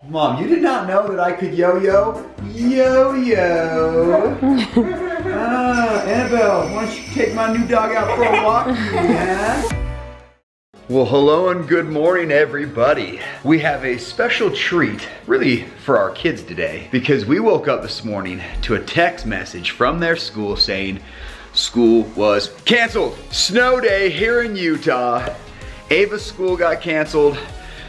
Mom, you did not know that I could yo-yo? Yo-yo. Annabelle, why don't you take my new dog out for a walk? Yeah. Well, hello and good morning, everybody. We have a special treat, really, for our kids today, because we woke up this morning to a text message from their school saying school was canceled. Snow day here in Utah. Ava's school got canceled.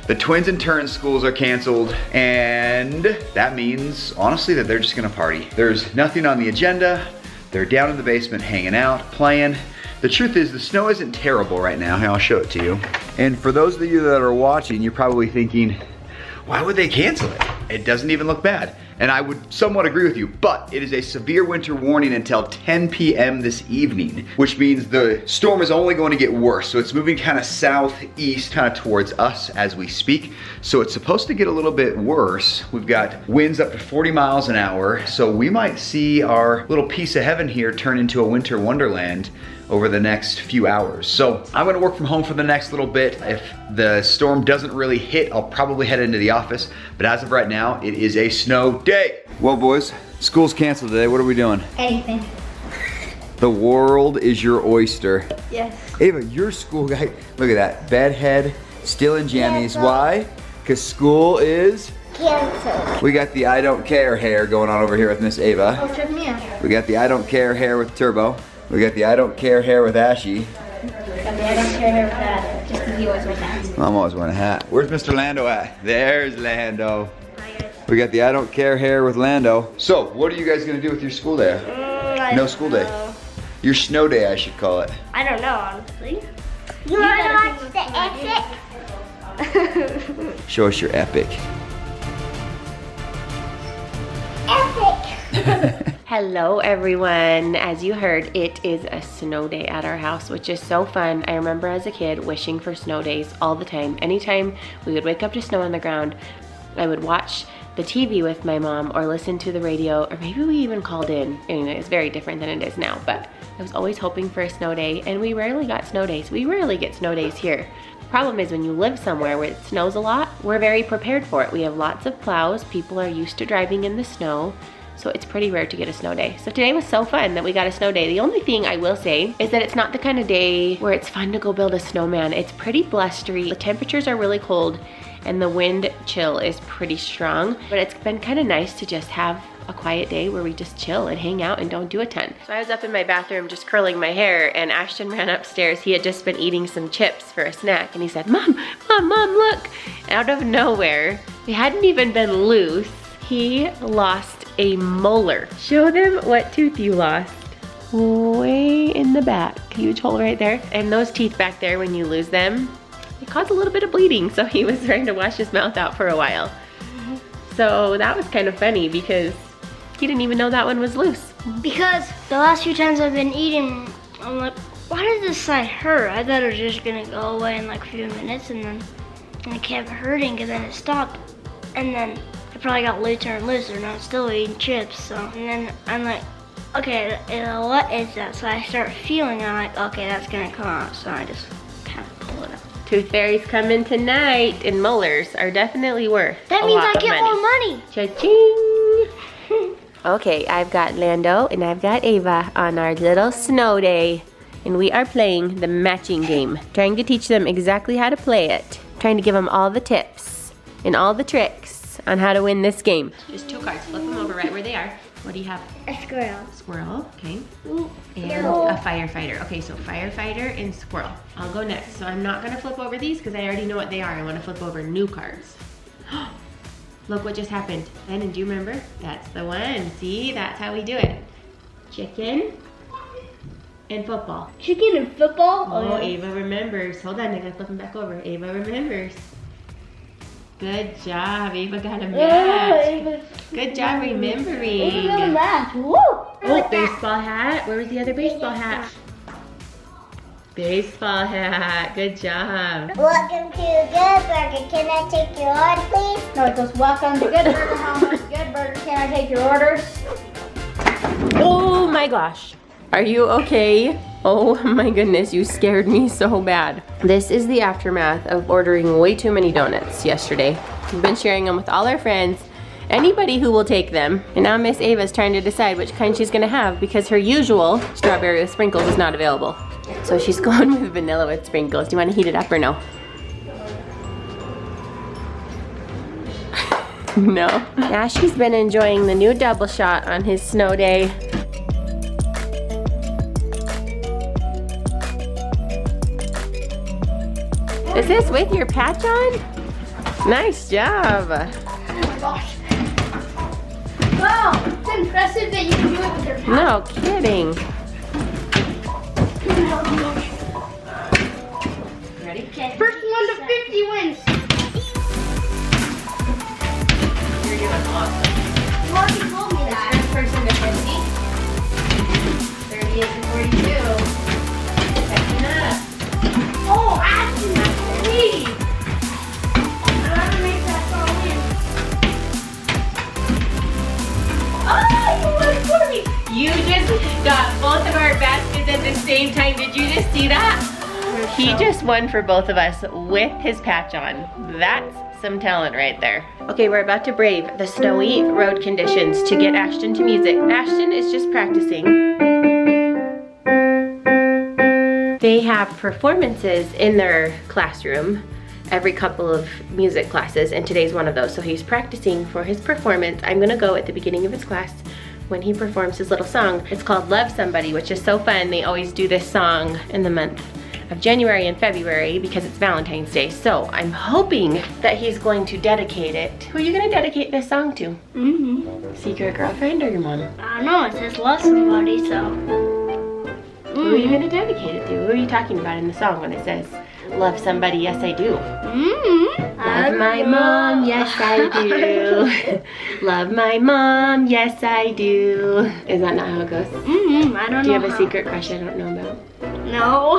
The twins and turns schools are canceled, and that means, honestly, that they're just gonna party. There's nothing on the agenda. They're down in the basement hanging out, playing. The truth is, the snow isn't terrible right now. Here, I'll show it to you. And for those of you that are watching, you're probably thinking, why would they cancel it? It doesn't even look bad. And I would somewhat agree with you, but it is a severe winter warning until 10 p.m. this evening, which means the storm is only going to get worse. So it's moving kind of southeast, kind of towards us as we speak. So it's supposed to get a little bit worse. We've got winds up to 40 miles an hour. So we might see our little piece of heaven here turn into a winter wonderland over the next few hours. So I'm gonna work from home for the next little bit. If the storm doesn't really hit, I'll probably head into the office. But as of right now, it is a snow day. Well, boys, school's canceled today. What are we doing? Anything. The world is your oyster. Yes. Ava, your school guy, look at that. Bedhead, still in jammies. Yeah, Why? Because school is canceled. We got the I don't care hair going on over here with Miss Ava. Oh, check me out. We got the I don't care hair with Turbo. We got the I don't care hair with Ashy. Got the I don't care hair with that. Just because he always wears hats. I'm always wearing a hat. Where's Mr. Lando at? There's Lando. We got the I don't care hair with Lando. So, what are you guys gonna do with your school day? No school day. Your snow day, I should call it. I don't know, honestly. You wanna watch the epic? Show us your epic. Epic! Hello everyone. As you heard, it is a snow day at our house, which is so fun. I remember as a kid wishing for snow days all the time. Anytime we would wake up to snow on the ground, I would watch the TV with my mom or listen to the radio, or maybe we even called in. Anyway, it's very different than it is now, but I was always hoping for a snow day, and we rarely got snow days. We rarely get snow days here. The problem is when you live somewhere where it snows a lot, we're very prepared for it. We have lots of plows. People are used to driving in the snow. So it's pretty rare to get a snow day. So today was so fun that we got a snow day. The only thing I will say is that it's not the kind of day where it's fun to go build a snowman. It's pretty blustery. The temperatures are really cold and the wind chill is pretty strong. But it's been kind of nice to just have a quiet day where we just chill and hang out and don't do a ton. So I was up in my bathroom just curling my hair, and Ashton ran upstairs. He had just been eating some chips for a snack, and he said, Mom, look. Out of nowhere, they hadn't even been loose. He lost a molar. Show them what tooth you lost. Way in the back. Huge hole right there. And those teeth back there, when you lose them, it cause a little bit of bleeding. So he was trying to wash his mouth out for a while. So that was kind of funny because he didn't even know that one was loose. Because the last few times I've been eating, I'm like, why does this side hurt? I thought it was just gonna go away in like a few minutes, and then it kept hurting, and then it stopped. And then it probably got looser and looser, and I'm still eating chips. So, and then I'm like, okay, what is that? So I start feeling, and I'm like, okay, that's gonna come out. So I just kind of pull it up. Tooth fairy's coming tonight, and molars are definitely worth That a means lot I get of more money. Cha-ching! Okay, I've got Lando and I've got Ava on our little snow day, and we are playing the matching game. Trying to teach them exactly how to play it. Trying to give them all the tips and all the tricks on how to win this game. Just two cards, flip them over right where they are. What do you have? A squirrel. Squirrel, okay. Ooh, And no. a firefighter. Okay, so firefighter and squirrel. I'll go next. So I'm not gonna flip over these because I already know what they are. I wanna flip over new cards. Look what just happened. Lennon, do you remember? That's the one. See, that's how we do it. Chicken and football. Chicken and football? Oh, Ava remembers. Hold on, I gotta flip them back over. Ava remembers. Good job, Ava got a match. Good job remembering. Ava got a match. Woo! Oh, baseball hat. Where was the other baseball hat? Baseball hat. Good job. Welcome to Good Burger. Can I take your order, please? No, it goes, welcome to Good Burger. How much Good Burger? Can I take your orders? Oh my gosh. Are you okay? Oh my goodness, you scared me so bad. This is the aftermath of ordering way too many donuts yesterday. We've been sharing them with all our friends, anybody who will take them. And now Miss Ava's trying to decide which kind she's gonna have because her usual strawberry with sprinkles is not available. So she's going with vanilla with sprinkles. Do you want to heat it up or no? No. Ashley's been enjoying the new double shot on his snow day. Is this with your patch on? Nice job. Oh my gosh. Wow, it's impressive that you can do it with your patch. No kidding. Ready? Okay. First one to 50 wins. You're doing awesome. You already told me that. First person to 50. 38 to 42. Checking up. Oh, Ashton, that's me. I'm gonna make that song win. Oh, you won for me. You just got both of our baskets at the same time. Did you just see that? He just won for both of us with his patch on. That's some talent right there. Okay, we're about to brave the snowy road conditions to get Ashton to music. Ashton is just practicing. They have performances in their classroom every couple of music classes, and today's one of those. So he's practicing for his performance. I'm gonna go at the beginning of his class when he performs his little song. It's called Love Somebody, which is so fun. They always do this song in the month of January and February because it's Valentine's Day. So I'm hoping that he's going to dedicate it. Who are you gonna dedicate this song to? Secret girlfriend or your mom? I don't know, it says love somebody, so. Who are you gonna dedicate it to? Who are you talking about in the song when it says, love somebody, yes I do? Love my mom, yes I do. Love my mom, yes I do. Is that not how it goes? I don't know. Do you have a secret crush I don't know about? No.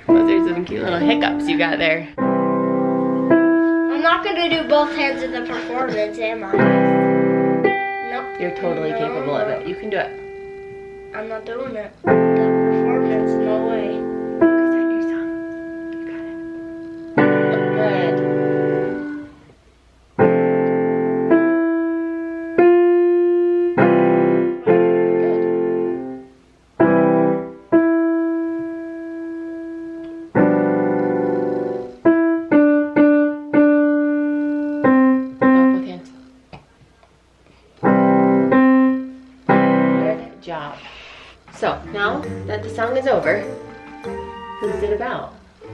Those are some cute little hiccups you got there. I'm not gonna do both hands in the performance, am I? Nope. You're totally capable of it. You can do it. I'm not doing it. The performance, no way. Focus on your song. You got it. Good. Both hands. Good job. So now that the song is over, who's it about?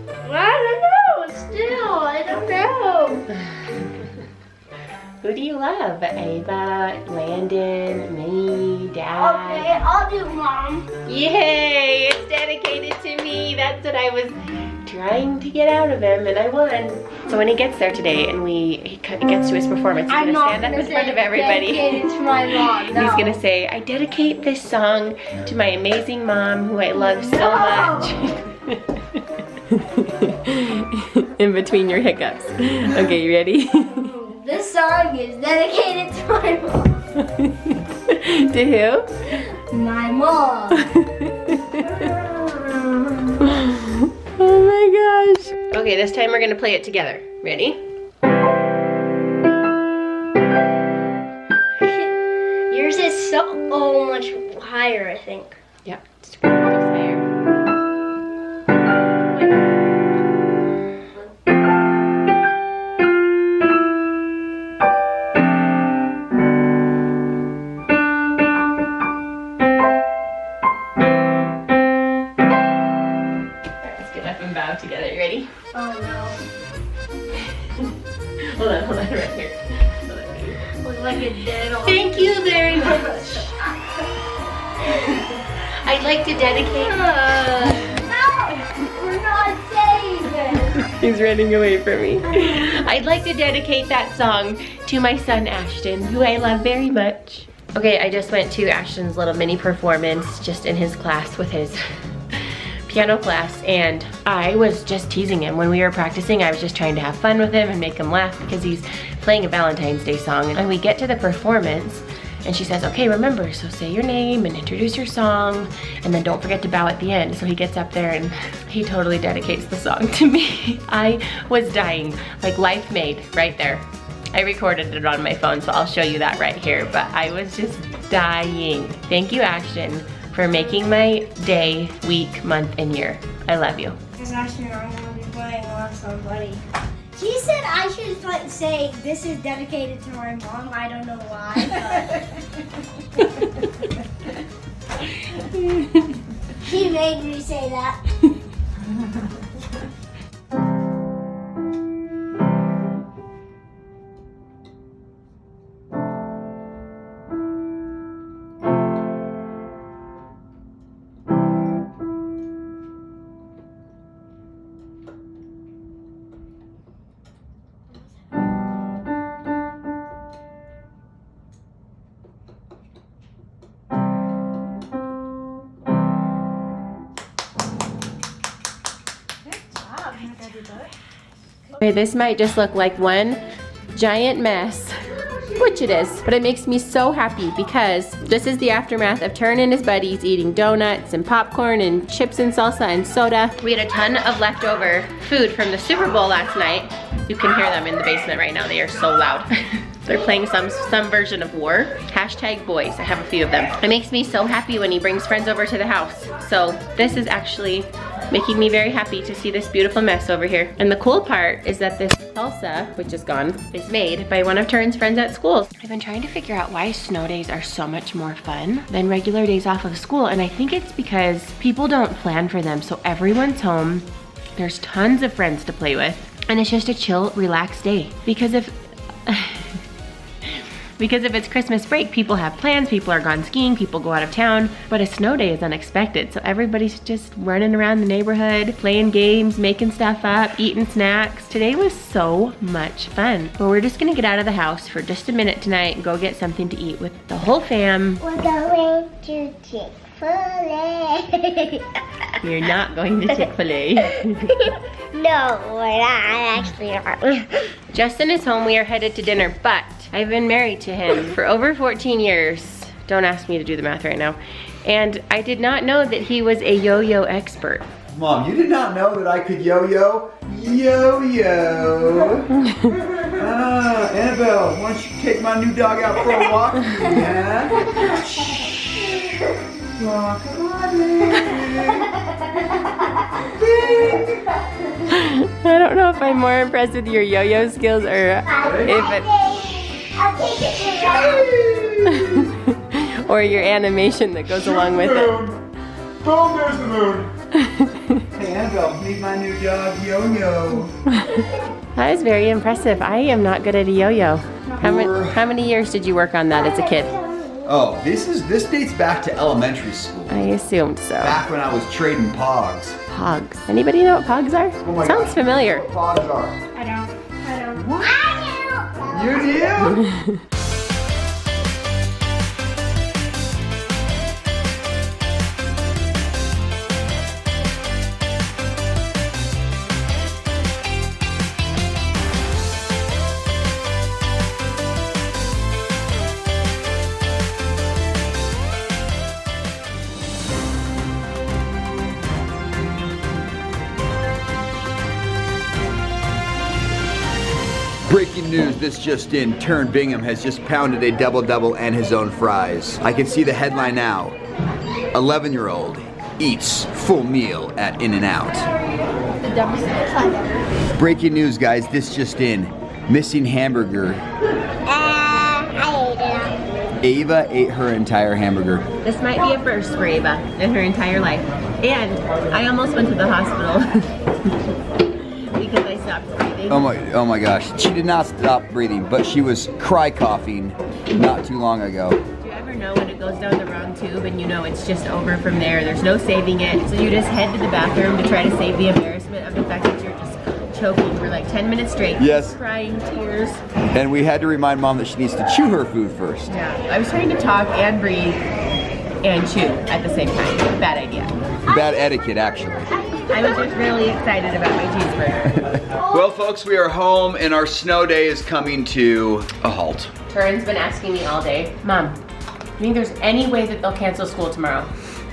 I don't know, still, I don't know. Who do you love? Ava, Landon, me, Dad? Okay, I'll do Mom. Yay! It's dedicated to me. That's what I was trying to get out of him, and I won. So when he gets there today and he gets to his performance, he's gonna stand up in front of everybody. Dedicated to my mom. No. He's gonna say, I dedicate this song to my amazing mom who I love so much. In between your hiccups. Okay, you ready? This song is dedicated to my mom. To who? My mom. Oh my gosh. Okay, this time we're gonna play it together. Ready? Yours is so much higher, I think. Yep, just a little higher. Let's get up and bow together. You ready? Oh no. Hold on, right here. Hold on, right here. Look like a dead old. Thank you very much. I'd like to dedicate. No, we're not saying this. He's running away from me. I'd like to dedicate that song to my son Ashton, who I love very much. Okay, I just went to Ashton's little mini performance just in his class with his piano class, and I was just teasing him. When we were practicing, I was just trying to have fun with him and make him laugh because he's playing a Valentine's Day song. And we get to the performance And she says, okay, remember, so say your name and introduce your song, and then don't forget to bow at the end. So he gets up there and he totally dedicates the song to me. I was dying, like life made right there. I recorded it on my phone, so I'll show you that right here, but I was just dying. Thank you, Ashton, for making my day, week, month, and year. I love you. Because actually I'm going to be playing on somebody. She said I should say this is dedicated to my mom. I don't know why. But she made me say that. Okay, this might just look like one giant mess, which it is, but it makes me so happy because this is the aftermath of Turn and his buddies eating donuts and popcorn and chips and salsa and soda. We had a ton of leftover food from the Super Bowl last night. You can hear them in the basement right now. They are so loud. They're playing some version of War. Hashtag boys, I have a few of them. It makes me so happy when he brings friends over to the house. So this is actually making me very happy to see this beautiful mess over here. And the cool part is that this salsa, which is gone, is made by one of Turn's friends at school. I've been trying to figure out why snow days are so much more fun than regular days off of school, and I think it's because people don't plan for them, so everyone's home, there's tons of friends to play with, and it's just a chill, relaxed day. Because if it's Christmas break, people have plans, people are gone skiing, people go out of town, but a snow day is unexpected. So everybody's just running around the neighborhood, playing games, making stuff up, eating snacks. Today was so much fun. But we're just gonna get out of the house for just a minute tonight and go get something to eat with the whole fam. We're going to Chick-fil-A. You're not going to Chick-fil-A. No, we're not. Actually not. Justin is home, we are headed to dinner, but I've been married to him for over 14 years. Don't ask me to do the math right now. And I did not know that he was a yo-yo expert. Mom, you did not know that I could yo-yo? Yo-yo. Annabelle, why don't you take my new dog out for a walk? Yeah? Walk on I don't know if I'm more impressed with your yo-yo skills or if it... I'll take it to or your animation that goes along with it. Boom, there's the moon. Hey Annabelle, meet my new dog, Yo-Yo. That is very impressive. I am not good at a yo-yo. How many years did you work on that as a kid? Oh, this dates back to elementary school. I assumed so. Back when I was trading pogs. Pogs. Anybody know what pogs are? Oh my Sounds gosh. familiar. What pogs are? I don't. What? You do? Breaking news, this just in, Turn Bingham has just pounded a double-double and his own fries. I can see the headline now. 11-year-old eats full meal at In-N-Out. The dumbest thing ever. Breaking news, guys, this just in. Missing hamburger. I ate it. Ava ate her entire hamburger. This might be a first for Ava in her entire life. And I almost went to the hospital because I stopped breathing. Oh my gosh. She did not stop breathing, but she was cry coughing not too long ago. Do you ever know when it goes down the wrong tube and you know it's just over from there? There's no saving it. So you just head to the bathroom to try to save the embarrassment of the fact that you're just choking for like 10 minutes straight. Yes. Crying tears. And we had to remind Mom that she needs to chew her food first. Yeah. I was trying to talk and breathe and chew at the same time. Bad idea. Bad etiquette, actually. I was just really excited about my cheeseburger. Well, folks, we are home and our snow day is coming to a halt. Turin's been asking me all day, Mom, think there's any way that they'll cancel school tomorrow?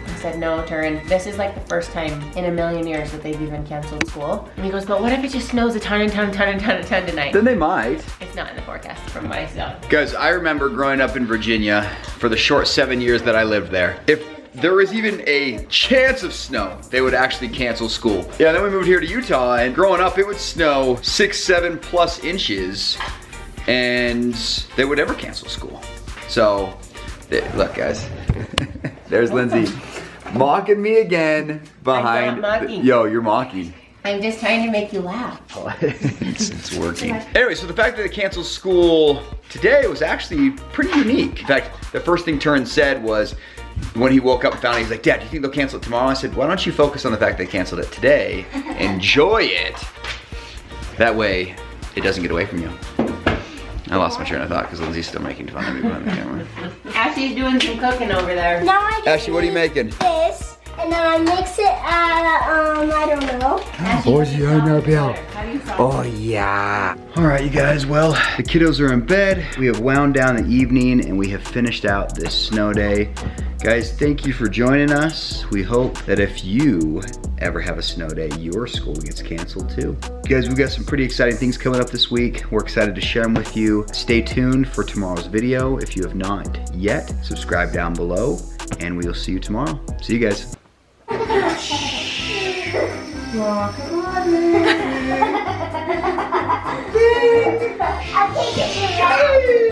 I said, no, Turin. This is like the first time in a million years that they've even canceled school. And he goes, but what if it just snows a ton tonight? Then they might. It's not in the forecast from what I saw. Guys, I remember growing up in Virginia for the short 7 years that I lived there. If there was even a chance of snow, they would actually cancel school. Yeah, then we moved here to Utah, and growing up, it would snow 6, 7+ inches, and they would never cancel school. So, look guys, there's Lindsay mocking me again behind. I'm not mocking. Yo, you're mocking. I'm just trying to make you laugh. It's working. Anyway, so the fact that they canceled school today was actually pretty unique. In fact, the first thing Turin said was, when he woke up and found it, he's like, Dad, do you think they'll cancel it tomorrow? I said, why don't you focus on the fact they canceled it today, enjoy it. That way, it doesn't get away from you. I lost my train of thought because Lindsay's still making fun of me behind the camera. Ashley's doing some cooking over there. Now I just Ashley, what are you making? This, and then I mix it at, I don't know. Oh yeah. All right, you guys, well, the kiddos are in bed. We have wound down the evening and we have finished out this snow day. Guys, thank you for joining us. We hope that if you ever have a snow day, your school gets canceled too. Guys, we've got some pretty exciting things coming up this week. We're excited to share them with you. Stay tuned for tomorrow's video. If you have not yet, subscribe down below and we'll see you tomorrow. See you guys. I think it's